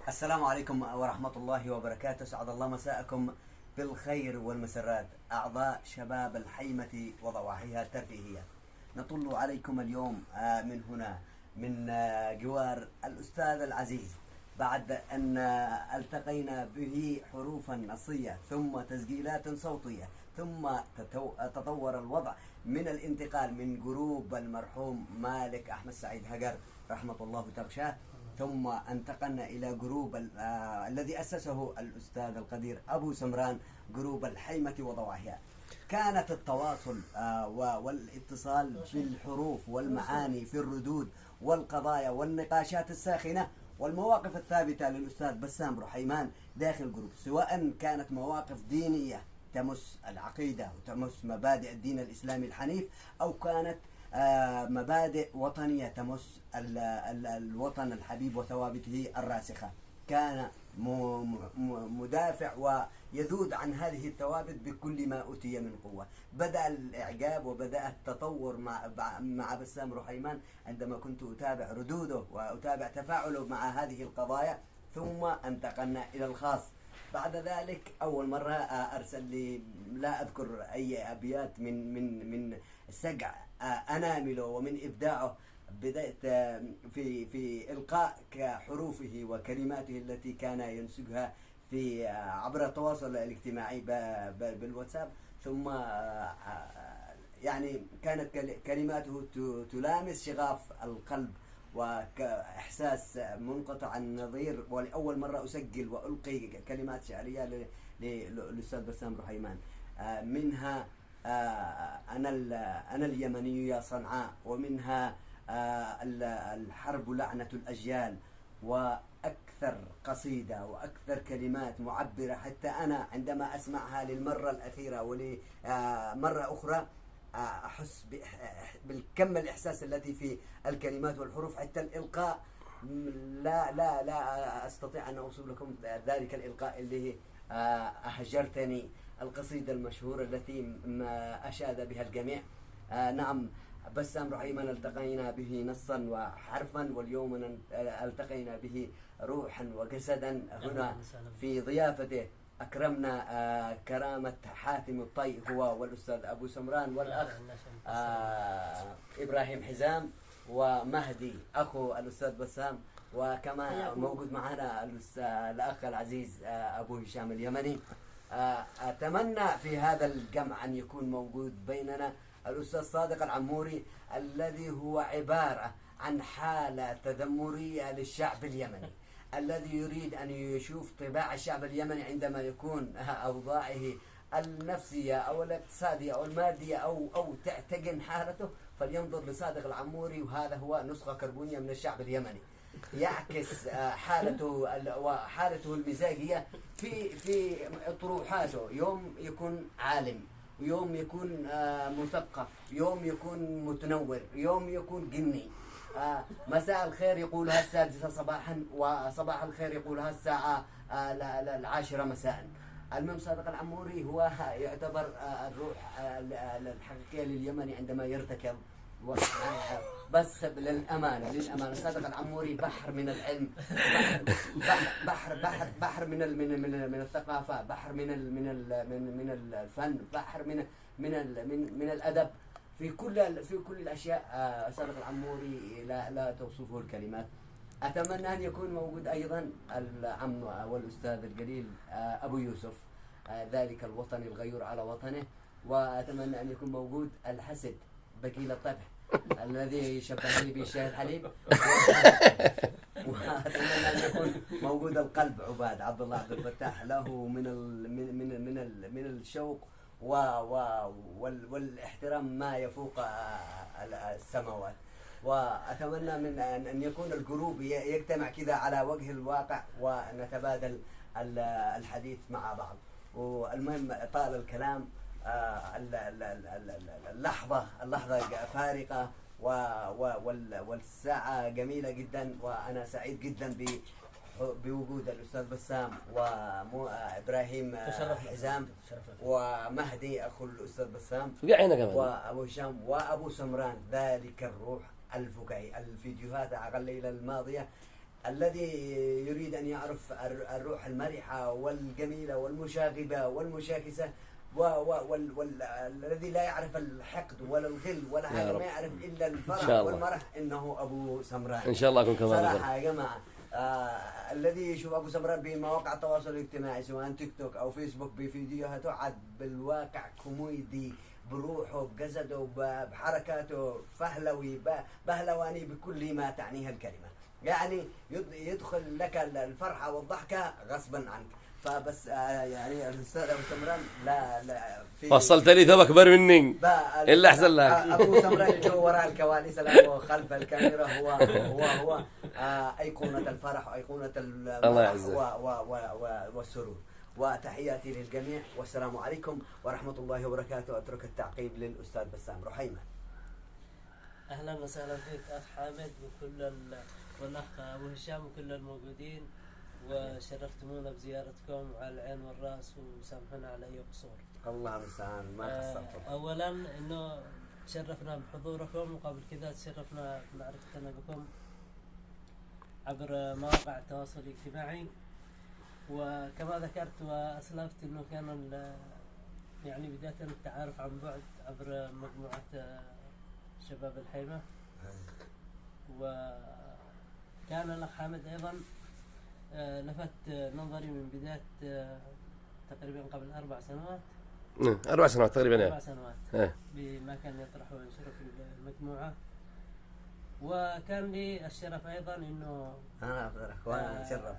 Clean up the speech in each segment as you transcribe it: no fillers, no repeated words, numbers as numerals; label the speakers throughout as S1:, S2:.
S1: السلام عليكم ورحمة الله وبركاته. سعد الله مساءكم بالخير والمسرات أعضاء شباب الحيمة وضواحيها الترفيهية. نطل عليكم اليوم من هنا من جوار الأستاذ العزيز، بعد أن التقينا به حروفا نصية ثم تسجيلات صوتية، ثم تطور الوضع من الانتقال من جروب المرحوم مالك أحمد سعيد هجر رحمة الله تغشاه، ثم انتقلنا إلى جروب الذي أسسه الأستاذ القدير أبو سمران، جروب الحيمة وضواحيها. كانت التواصل والاتصال بالحروف والمعاني في الردود والقضايا والنقاشات الساخنة والمواقف الثابتة للأستاذ بسام رحيمان داخل جروب، سواء كانت مواقف دينية تمس العقيدة وتمس مبادئ الدين الإسلامي الحنيف، أو كانت مبادئ وطنية تمس الوطن الحبيب وثوابته الراسخة. كان مدافع ويذود عن هذه الثوابت بكل ما أوتي من قوة. بدأ الإعجاب وبدأ التطور مع بسام رحيمان عندما كنت أتابع ردوده وأتابع تفاعله مع هذه القضايا، ثم انتقلنا إلى الخاص. بعد ذلك أول مرة أرسل لي، لا أذكر أي أبيات من سجع أنامله ومن إبداعه، بدأت في إلقاء حروفه وكلماته التي كان ينسجها في عبر التواصل الاجتماعي بالواتساب. ثم يعني كانت كلماته تلامس شغاف القلب وإحساس منقطع النظير. ولأول مرة أسجل وألقي كلمات شعرية للأستاذ بسام رحيمان، منها أنا اليمني يا صنعاء، ومنها الحرب لعنة الأجيال، وأكثر قصيدة وأكثر كلمات معبرة حتى أنا عندما أسمعها للمرة الأخيرة ولمرة أخرى أحس بالكم الإحساس الذي في الكلمات والحروف، حتى الإلقاء لا أستطيع أن أوصف لكم ذلك الإلقاء اللي أهجرتني، القصيدة المشهورة التي ما أشاد بها الجميع. نعم، بسام رحيمان التقينا به نصا وحرفا، واليوم التقينا به روحا وجسدا هنا في ضيافته. أكرمنا كرامة حاتم الطي هو والأستاذ أبو سمران والأخ إبراهيم حزام ومهدي أخو الأستاذ بسام، وكما موجود معنا الأخ العزيز أبو هشام اليمني. أتمنى في هذا الجمع أن يكون موجود بيننا الأستاذ صادق العموري، الذي هو عبارة عن حالة تذمرية للشعب اليمني، الذي يريد أن يشوف طباع الشعب اليمني عندما يكون أوضاعه النفسية أو الاقتصادية أو المادية أو تعتقن حالته، فلينظر لصادق العموري، وهذا هو نسخة كربونية من الشعب اليمني، يعكس حالته المزاجية في طروحاته. يوم يكون عالم، يوم يكون مثقف، يوم يكون متنور، يوم يكون جني. مساء الخير يقولها 6 صباحا، وصباح الخير يقولها الساعة 10 مساء. المهم صادق العموري هو يعتبر الروح الحقيقية لليمني عندما يرتكب. بس للأمانة صادق العموري بحر من العلم، بحر من الثقافة، بحر من الفن، بحر من الأدب، في كل الأشياء. صادق العموري لا توصفه الكلمات. أتمنى أن يكون موجود أيضا العم والأستاذ الجليل أبو يوسف، ذلك الوطني الغيور على وطنه. وأتمنى أن يكون موجود الحسد بكيل الطبع الذي شبهني به الشاي الحليب. وأتمنى أن يكون موجود القلب عبد الله عبد الفتاح، له من الشوق والاحترام ما يفوق السماوات. وأتمنى من أن يكون الجروب يجتمع كذا على وجه الواقع ونتبادل الحديث مع بعض. والمهم طال الكلام، اللحظة فارقة والساعة جميلة جدا، وأنا سعيد جدا بوجود الأستاذ بسام وإبراهيم حزام ومهدي أخو الأستاذ بسام وأبو هشام وأبو سمران، ذلك الروح الفكاهي. الفيديوهات على الليلة الماضية الذي يريد أن يعرف الروح المرحة والجميلة والمشاغبة والمشاكسة والذي لا يعرف الحقد ولا الغل ولا حاجة، ما يعرف إلا الفرح والمرح، إنه أبو سمران.
S2: إن شاء الله أكون كمان
S1: صراحة يا جماعة الذي يشوف أبو سمران بمواقع التواصل الاجتماعي سواء تيك توك أو فيسبوك بفيديوهات عاد بالواقع كوميدي بروحه بجسده بحركاته، فهلوي بهلواني بكل ما تعنيها الكلمة، يعني يدخل لك الفرحة والضحكة غصبا عنك. فبس يعني الاستاذ ابو سمران لا
S2: وصلت لي ثوب اكبر مني الا احسن لك.
S1: ابو سمران جو وراء الكواليس الان وخلف الكاميرا هو ايقونه الفرح وايقونه المرح والسرور. وتحياتي للجميع والسلام عليكم ورحمه الله وبركاته. اترك التعقيب للاستاذ بسام رحيمه.
S3: اهلا وسهلا فيك اخ حامد والاخ ابو هشام وكل الموجودين، وشرفتمونا بزيارتكم وعلى العين والراس، وسامحونا على اي قصور.
S1: الله المستعان، ما قصرتم.
S3: اولا انه تشرفنا بحضوركم، وقبل كذا تشرفنا بمعرفتنا بكم عبر مواقع التواصل الاجتماعي، وكما ذكرت واسلفت انه كان يعني بداية التعارف عن بعد عبر مجموعة شباب الحيمة، وكان الاخ حامد ايضا لفت نظري من بداية تقريبا قبل 4 سنوات.
S2: 4 سنوات تقريبا.
S3: 4 سنوات بما كان يطرح وينشر في المجموعة، وكان لي الشرف أيضا إنه
S1: شرف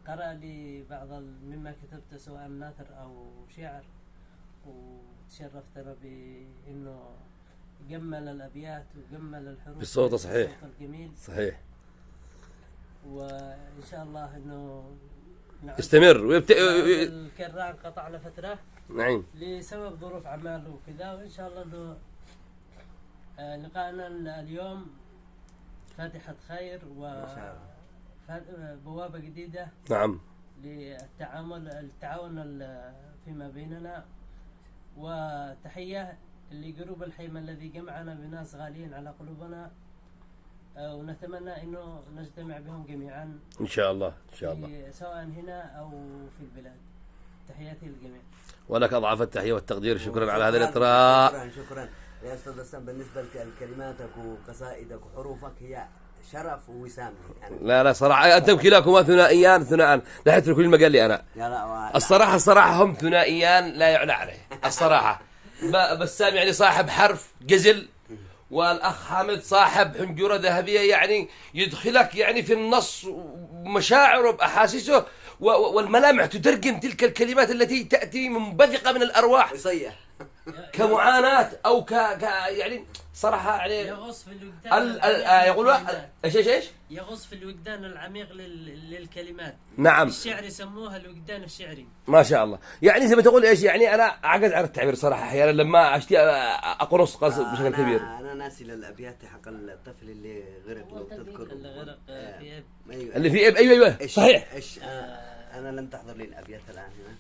S3: قرأ لي بعض مما كتبت سواء نثر أو شعر، وتشرفت أنا بإنه جمل الأبيات وجمل الحروف
S2: بالصوت صحيح،
S3: الصوت الجميل
S2: صحيح،
S3: وإن شاء الله إنه
S2: يستمر
S3: الكرة انقطع لفترة
S2: نعم
S3: لسبب ظروف عمل وكذا، وإن شاء الله إنه لقاءنا اليوم فاتحة خير وبوابة جديدة
S2: نعم
S3: للتعاون فيما بيننا. وتحية لجروب الحيمة الذي جمعنا بناس غاليين على قلوبنا، ونتمنى انه نجتمع بهم جميعا
S2: ان شاء الله ان شاء الله،
S3: سواء هنا او في البلاد. تحياتي للجميع.
S2: ولك اضعاف التحيه والتقدير. شكرا على هذا الاطراء.
S1: شكرا يا استاذ بسام. بالنسبه لكلماتك وقصائدك وحروفك هي شرف ووسام يعني.
S2: لا صراحه انتم كلاكما ثنائيان ثناء لا يتركوا لي المجال لي انا. لا الصراحه هم ثنائيان لا يعلى عليه الصراحه. بسام يعني صاحب حرف جزل، والأخ حامد صاحب حنجرة ذهبية، يعني يدخلك يعني في النص ومشاعره بأحاسيسه والملامح تترجم تلك الكلمات التي تأتي منبثقة من الأرواح
S1: يصيح
S2: كمعاناة أو يعني صراحة يعني
S3: يغص في الوجدان
S2: يقولوا ايش
S3: يغص في الوجدان العميق للكلمات.
S2: نعم
S3: الشعر يسموها الوجدان الشعري.
S2: ما شاء الله. يعني زي ما تقول ايش، يعني انا عجز عن التعبير صراحة احيانا لما اشتي اقرص بشكل كبير.
S1: انا ناسي للابيات حق الطفل اللي غرق، لو تذكر
S3: اللي غرق في اب.
S2: اللي في اب. ايوه صحيح.
S1: ايش انا لم تحضر لي الابيات الان هنا.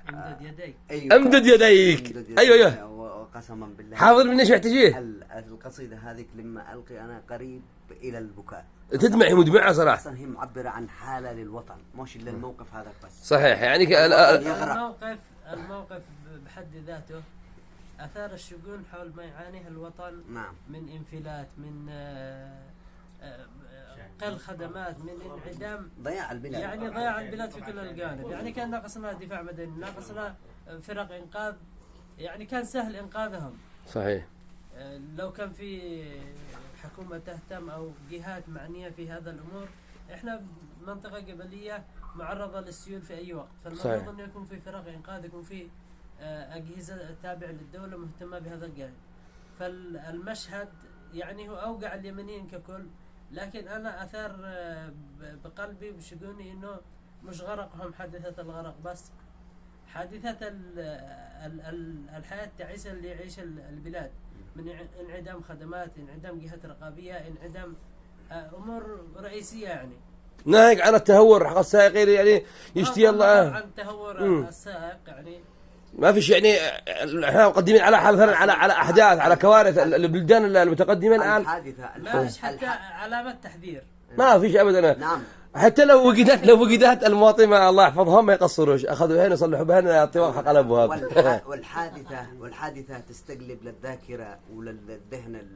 S3: امدد يديك.
S2: امدد يديك. ايوه
S1: وقسما بالله
S2: حاضر من ايش محتاجيه.
S1: القصيدة هذيك لما القي انا قريب الى البكاء.
S2: تدمعي مدمعة صراحة.
S1: اصلا هي معبرة عن حالة للوطن، مش الا الموقف هذا بس.
S2: صحيح يعني
S3: الموقف بحد ذاته اثار الشجون حول ما يعانيه الوطن.
S1: نعم.
S3: من انفلات، من قل خدمات، من انعدام،
S1: ضياع البلاد،
S3: يعني ضياع البلاد في كل الجوانب. يعني كان ناقصنا دفاع مدني، ناقصنا فرق انقاذ، يعني كان سهل انقاذهم.
S2: صحيح.
S3: لو كان في حكومة تهتم او جهات معنية في هذا الامور. احنا منطقة جبلية معرضة للسيول في اي وقت، فالمفروض انه يكون في فرق انقاذ، يكون في اجهزة تابعة للدولة مهتمة بهذا الجانب. فالمشهد يعني هو اوقع اليمنيين ككل، لكن انا اثار بقلبي بشجوني انه مش غرقهم حادثة الغرق بس، حادثة الحياة التعيسة اللي يعيش البلاد من انعدام خدمات، انعدام جهات رقابية، انعدام امور رئيسية. يعني
S2: ناهيك عن التهور حق السائقين، يعني يشتي الله
S3: عن تهور السائق، يعني
S2: ما فيش. يعني احنا مقدمين على مثلا على احداث، على كوارث البلدان المتقدمه الان.
S3: ما فيش حتى علامات تحذير.
S2: ما فيش ابدا.
S1: نعم.
S2: حتى لو وجدت المواطنين الله يحفظهم ما يقصروش، اخذوا هنا يصلحوا بهنا طوال قلبوا هذا.
S1: والحادثه تستقلب للذاكره وللذهن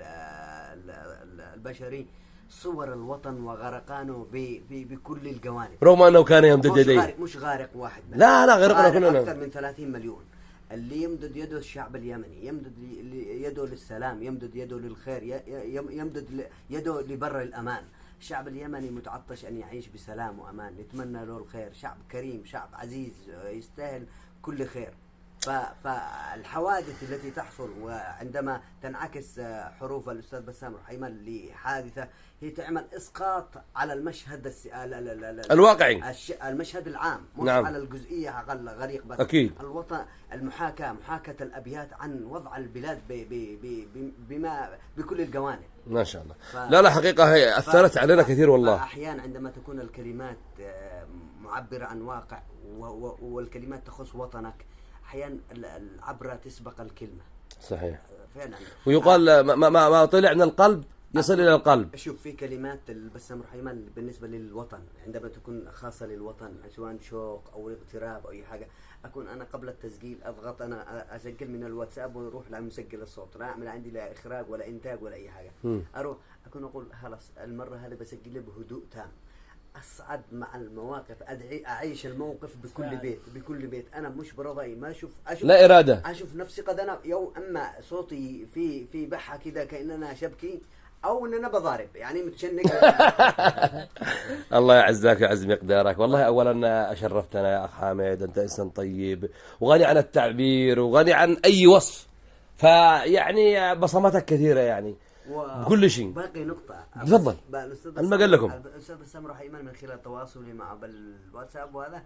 S1: البشري صور الوطن وغرقانه بكل الجوانب،
S2: رغم انه كان يمدد يديه.
S1: مش غارق واحد،
S2: لا غرقنا كلنا.
S1: اكثر من 30 مليون. اللي يمدد يده الشعب اليمني، يمدد يده للسلام، يمدد يده للخير، يمدد يده لبر الأمان. الشعب اليمني متعطش أن يعيش بسلام وأمان، نتمنى له الخير. شعب كريم، شعب عزيز، يستاهل كل خير. فالحوادث التي تحصل وعندما تنعكس حروف الأستاذ بسام رحيمان لحادثة، هي تعمل إسقاط على المشهد
S2: الواقعي،
S1: المشهد العام، مش
S2: نعم.
S1: على الجزئية أقل غريق بس.
S2: أكيد.
S1: الوطن، محاكاة الأبيات عن وضع البلاد بكل الجوانب.
S2: ما شاء الله. لا حقيقة هي أثرت علينا كثير والله.
S1: أحيانا عندما تكون الكلمات معبرة عن واقع والكلمات تخص وطنك، أحيانا العبرة تسبق الكلمة.
S2: صحيح
S1: فعلا.
S2: ويقال ما طلع من القلب يصل إلى القلب.
S1: شوف، في كلمات البسام رحيمان بالنسبة للوطن عندما تكون خاصة للوطن، سواء شوق أو اغتراب أو أي حاجة، أكون أنا قبل التسجيل أضغط، أنا أسجل من الواتساب وأروح لمسجل الصوت، لا أعمل عندي لا إخراج ولا إنتاج ولا أي حاجة. أروح أكون أقول خلاص المرة هذه بسجل بهدوء تام، أصعد مع المواقف، أعيش الموقف بكل بيت. أنا مش برضاي، ما أشوف
S2: لا إرادة،
S1: أشوف نفسي قد أنا أما صوتي في بحة كذا كأننا شبكي، أو إن أنا بضارب يعني متشنق.
S2: الله يعزك ويعز مقدارك. والله أولا أشرفتنا يا أخ حامد، أنت إنسان طيب وغني عن التعبير وغني عن أي وصف، فيعني بصمتك كثيرة يعني بكل شيء.
S1: باقي نقطة،
S2: تفضل.
S1: ما
S2: قال لكم
S1: الأستاذ بسام رحيمان من خلال تواصلي معه بالواتساب وهذا،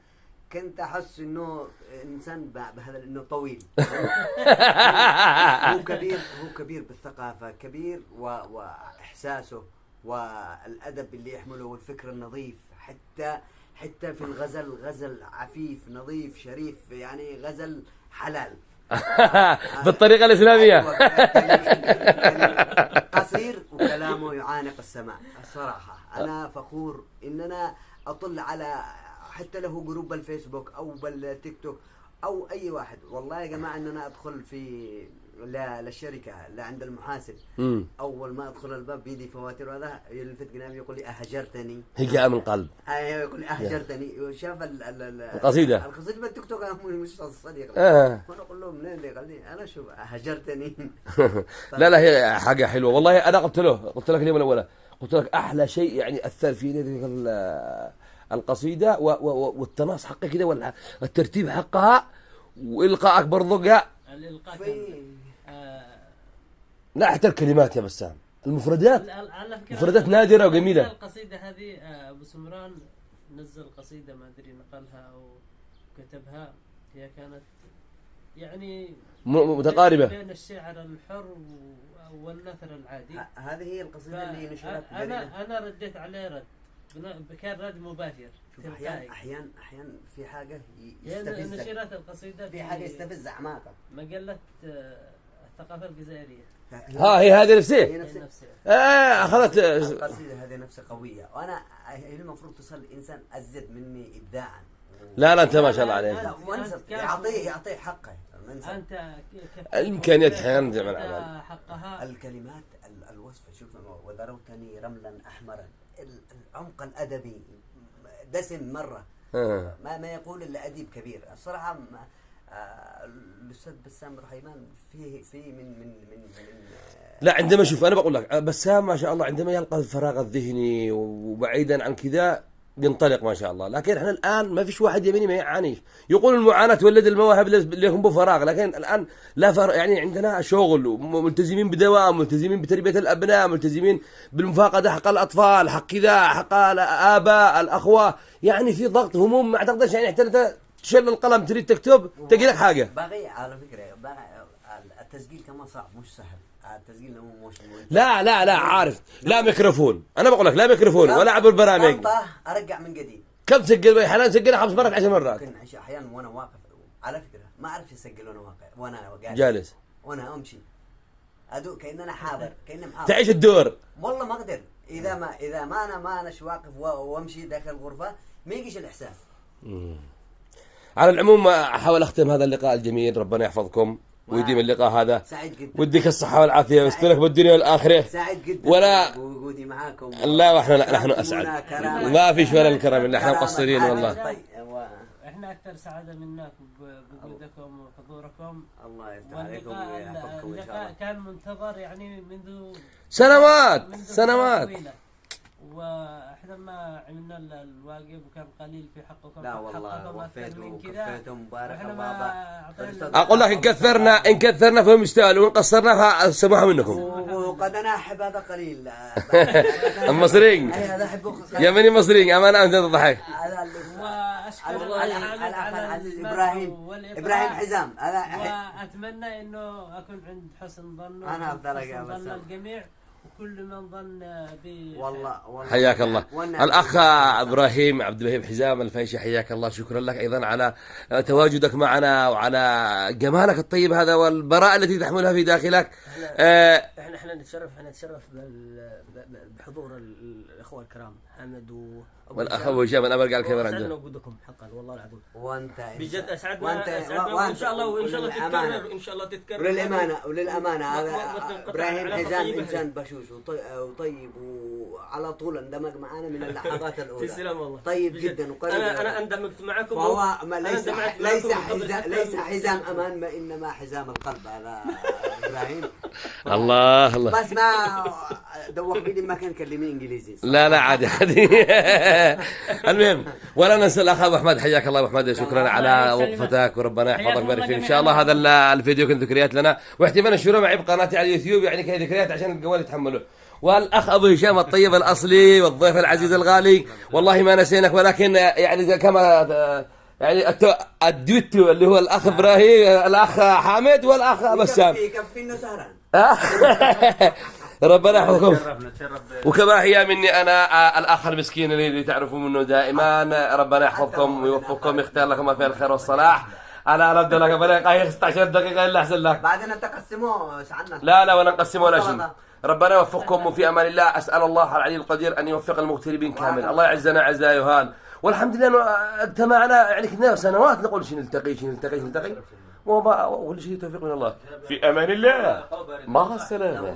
S1: كنت أحس إنه إنسان بهذا، إنه طويل. هو كبير بالثقافة، كبير وإحساسه والأدب اللي يحمله والفكر النظيف، حتى في الغزل غزل عفيف نظيف شريف، يعني غزل حلال.
S2: بالطريقة الإسلامية.
S1: قصير وكلامه يعانق السماء. الصراحة أنا فخور إن أنا أطل على حتى له جروب بالفيسبوك أو بالتيك توك أو أي واحد. والله يا جماعة إن أنا أدخل للشركة عند المحاسب، أول ما أدخل الباب بيدي فواتير، وهذا يلفت جنابي يقول لي أهجرتني.
S2: هي جاء من قلب.
S1: أيوة يقول لي أهجرتني. وشاف
S2: القصيدة
S1: بالتيك توك، مش صديق. وأنا أقول له منين اللي قال لي؟ أنا شوف أهجرتني.
S2: لا هي حاجة حلوة والله. أنا قلت لك اليوم الأول، قلت لك أحلى شيء يعني أثر فيني القصيدة والتناص حقها كده والترتيب حقها وإلقائك برضو
S3: الإلقاء
S2: لا حتى الكلمات يا بسام، المفردات مفردات نادرة وجميلة.
S3: القصيدة هذه أبو سمران نزل قصيدة ما أدري نقلها أو كتبها، هي كانت يعني
S2: متقاربة
S3: بين الشعر الحر والنثر العادي.
S1: هذه هي القصيدة اللي نشرت.
S3: أنا رديت عليه رد، كان رد مباشر.
S1: أحيانا في حاجة
S3: يستفز نشرت القصيدة،
S1: في حاجة يستفز أعماقك.
S3: مجلة الثقافة الجزائرية.
S2: هي هذه نفسها. أخذت
S1: القصيدة هذه نفسها قوية، وأنا المفروض تصل إنسان أزيد مني إبداعا.
S2: لا أنت ما شاء الله عليك.
S1: يعطيه حقه.
S3: أنت
S2: الإمكانيات أحيانا زي ما
S3: حقها.
S1: الكلمات، الوصف، شوف، وذروتني رملا أحمرا، العمق الأدبي دسم مرة. ما يقول إلا أديب كبير الصراحة. الأستاذ بسام رحيمان فيه من
S2: لا عندما شوف أنا بقول لك بسام ما شاء الله عندما يلقى الفراغ الذهني وبعيدا عن كذا ينطلق ما شاء الله. لكن احنا الآن ما فيش واحد يمني ما يعانيش. يقول المعاناة تولد المواهب اللي هم بفراغ، لكن الآن لا فرق. يعني عندنا شغل، ملتزمين بدوام، ملتزمين بتربية الأبناء، ملتزمين بالمفاقدة حق الأطفال، حق كذا، حق الآباء، الأخوة. يعني في ضغط هموم ما أعتقدش يعني حتى تشيل القلم تريد تكتب تجي لك حاجة.
S1: باقي على فكرة التسجيل كمان صعب، مش سهل. التسجيل مش
S2: لا عارف. لا ميكروفون، أنا بقول لك لا ميكروفون ولا عبر برامج.
S1: أرجع من جديد.
S2: كم سجل حاليا؟ سجلها 5 مرات 10 مرات.
S1: ممكن أحيانا وأنا واقف على فكرة ما أعرف أسجل وأنا
S2: جالس،
S1: وأنا أمشي أدوق كأن أنا حاضر، كأني محاضر.
S2: تعيش الدور.
S1: والله ما أقدر اذا ما اناش واقف وامشي ذاك الغرفه ما يجيش الاحساس.
S2: على العموم احاول اختم هذا اللقاء الجميل، ربنا يحفظكم ويديم اللقاء هذا.
S1: سعيد جدا.
S2: وديك الصحة والعافية ويسترك بالدنيا والآخرة.
S1: سعيد جدا
S2: ولا
S1: وجودي معاكم.
S2: لا واحنا نحن اسعد. ما فيش ولا الكرم اللي احنا مقصرين والله.
S3: احنا اكثر سعادة منك بوجودكم وحضوركم.
S1: الله يفتح عليكم ويحفظكم ان شاء الله.
S3: اللقاء كان منتظر يعني منذ
S2: سنوات.
S3: واحنا ما عملنا الواجب وكان قليل في حقكم.
S1: لا والله وفيتم وكفيتم بارك الله.
S2: اقول لك ان كثرنا فهم يستاهلوا وان قصرنا فسموها منكم.
S1: وقد انا احب هذا قليل.
S2: المصريين يمني مصريين امانه انت تضحك.
S3: واشكر
S1: الاخ العزيز ابراهيم حزام.
S3: واتمنى انه اكون عند حسن ظن الجميع وكل من ظن بي.
S1: والله
S2: حياك الله الاخ ابراهيم عبد الوهاب حزام الفيشي، حياك الله. شكرا لك ايضا على تواجدك معنا وعلى جمالك الطيب هذا والبراءه التي تحملها في داخلك.
S4: احنا نتشرف بحضور الاخوه الكرام حمد
S2: والاخ ابو هشام الامر قال الكاميرا عنده.
S4: اسعدنا وجودكم حقا والله العظيم.
S1: وانت
S4: بجد اسعدنا وان شاء الله تتكرر
S1: وللامانه هذا ابراهيم حزام انسان بشوش وطيب وعلى طول اندمج معنا من اللحظات الاولى.
S4: تسلم والله.
S1: طيب جدا وقريب.
S4: انا اندمجت معكم.
S1: فهو ليس حزام امان انما حزام القلب هذا ابراهيم.
S2: الله
S1: بس ما دوخ بيدي ما كان كلمني انجليزي.
S2: لا عادي. المهم ولا ننسى الاخ ابو احمد، حياك الله ابو احمد، شكرا على وقفتك وربنا يحفظك ويبارك فيك. ان شاء الله هذا الفيديو كنت ذكريات لنا، واحتمال نشره معي بقناتي على اليوتيوب يعني كذكريات عشان الجوال يتحمله. والاخ ابو هشام الطيب الاصلي والضيف العزيز الغالي، والله ما نسينك، ولكن يعني كما يعني الدويتو اللي هو الاخ ابراهيم الاخ حامد والاخ بسام
S1: يكفي انه سهران.
S2: ربنا يحفظكم. وكما هي مني انا الاخ المسكين اللي تعرفوا منه دائما، ربنا يحفظكم ويوفقكم يختار لكم ما فيه الخير والصلاح. انا ابدا لك بقى 16 دقيقه الا احسن لك.
S1: بعدين تقسموه عنا.
S2: لا ولا نقسمه ولا شيء. ربنا يوفقكم وفي امان الله. اسال الله العلي القدير ان يوفق المغتربين كامل. الله يعزنا عز لا يهان. والحمد لله انه اجتمعنا يعني كنا سنوات نقول نلتقي وكل شيء توفيق من الله. في امان الله. مع السلامه.